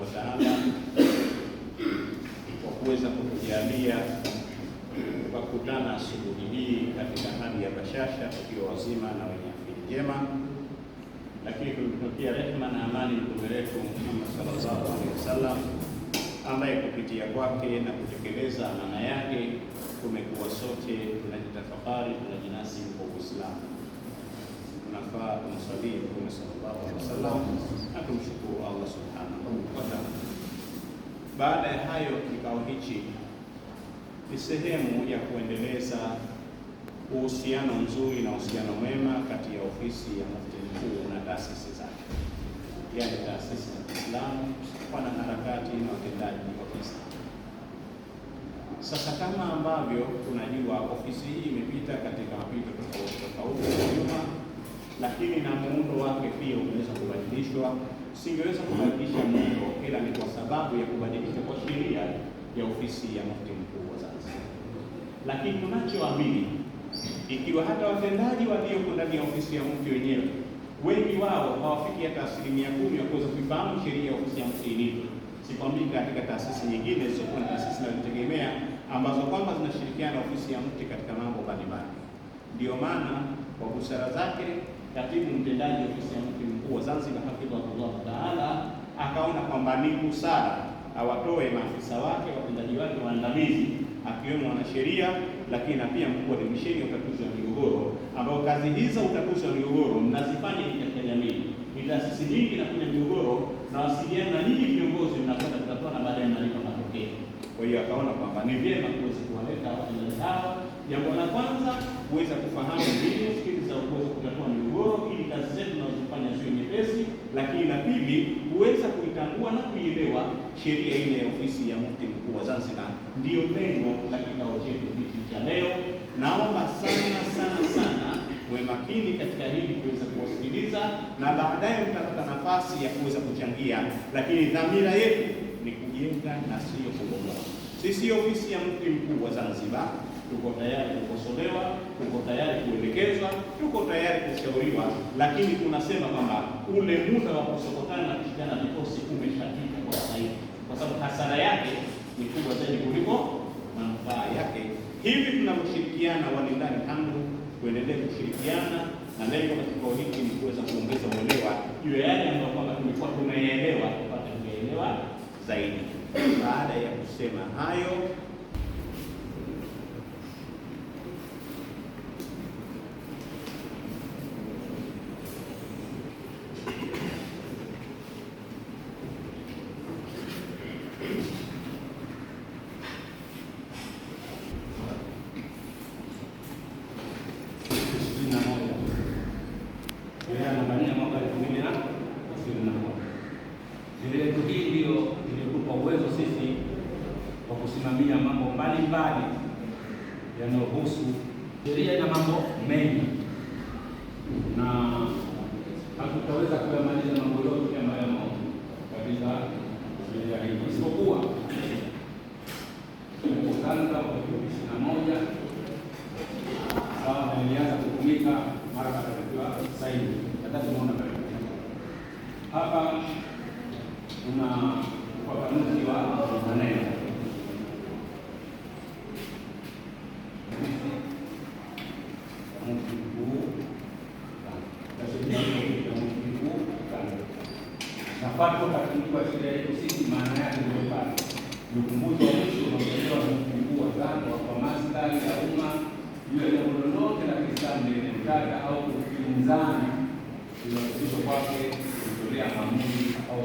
wa Ta'ala kwa kuweza kutujalia tukakutana asubuhi hii katika hali ya bashasha, tukiwa wazima na wenye afya njema, lakini tumtakia rehema na amani mtume wetu Muhammad sallallahu alaihi wasallam, ambaye kupitia kwake na kutekeleza amana yake tumekuwa sote tunajitafakari, tunajinasi kwa Uislamu. Tunafaa tumsalie Mtume sallallahu alaihi wasallam na tumshukuru Allah subhanahu wa ta'ala. Baada ya hayo, kikao hichi ni sehemu ya kuendeleza uhusiano mzuri na uhusiano mwema kati ya ofisi ya Mufti Mkuu na taasisi zake, yaani taasisi za Kiislamu, wanaharakati na watendaji wa Kiislamu. Sasa kama ambavyo tunajua, ofisi hii imepita katika mapito tofauti nyuma, lakini na muundo wake pia umeweza kubadilishwa. Singeweza kubadilisha muundo ila ni kwa sababu ya kubadilika kwa sheria ya ofisi ya Mufti Mkuu wa Zanzibar. Lakini tunachoamini, ikiwa hata watendaji walioko ndani ya ofisi ya Mufti wenyewe wengi wao hawafiki hata 10% ya kuweza kufahamu sheria ya ofisi ya Mufti ilivyo, sikwambii katika taasisi nyingine zisizokuwa taasisi zinazojitegemea ambazo kwamba zinashirikiana na ofisi ya Mufti katika mambo mbalimbali. Ndio maana kwa busara zake katibu mtendaji wa ofisi ya Mufti Mkuu wa Zanzibar hafidhahullah taala akaona kwamba ni busara awatoe maafisa wake, watendaji wake waandamizi, akiwemo wanasheria, lakini na pia mkuu wa divisheni ya utatuzi wa migogoro, ambao kazi hizi za utatuzi wa migogoro mnazifanya katika jamii. Ni taasisi nyingi na kwenye migogoro na wasiliana na nyinyi viongozi, mnakwenda kutatua na baadaye mnalipa matokeo. Kwa hiyo akaona kwamba ni vyema kuweza kuwaleta watendaji hawa. Jambo la kwanza, kuweza kufahamu mbinu skili za kuweza kutatua migogoro ili kazi zetu tunazofanya ziwe nyepesi, lakini la pili, kuweza kuitambua na kuielewa sheria ile ya ofisi ya Mufti Mkuu wa Zanzibar. Ndio lengo la kikao chetu hiki cha leo. Naomba sana uwe makini katika hili, kuweza kuwasikiliza na baadaye mtapata nafasi ya kuweza kuchangia, lakini dhamira yetu ni kujenga na sio kubomoa. Sisi ofisi ya Mufti Mkuu wa Zanzibar tuko tayari kukosolewa, tuko tayari kuelekezwa, tuko tayari kushauriwa, lakini tunasema kwamba ule muda wa kusokotana na kushikana vikosi umeshafika kwa sasa hivi, kwa sababu hasara yake ni kubwa zaidi kuliko manufaa yake. Hivi tunavyoshirikiana, walillahi alhamdu, tuendelee kushirikiana, na lengo la kikao hiki ni kuweza kuongeza uelewa juu ya yale ambayo kwamba tumekuwa tunaelewa, tupate kuelewa zaidi. Baada ya kusema hayo, sheria yetu hii ndio ilitupa uwezo sisi wa kusimamia mambo mbalimbali yanayohusu sheria na mambo mengi, na hatutaweza kuyamaliza mambo yote ambayo yamo katika sheria hii, isipokuwa kwanza wa 21 sawa na ilianza kutumika mara baada ya saini. Hata tunaona hapa kuna ufafanuzi wa maneno Mufti Mkuu na fatwa katika sheria yetu sisi, maana yake ndio pale ni ukumbusho wa mwisho unaotolewa na Mufti Mkuu wa Zanzibar kwa maslahi ya umma juu ya jambo lolote la Kiislamu lenye utata au ukinzani unaohusishwa kwake kutolea maamuzi au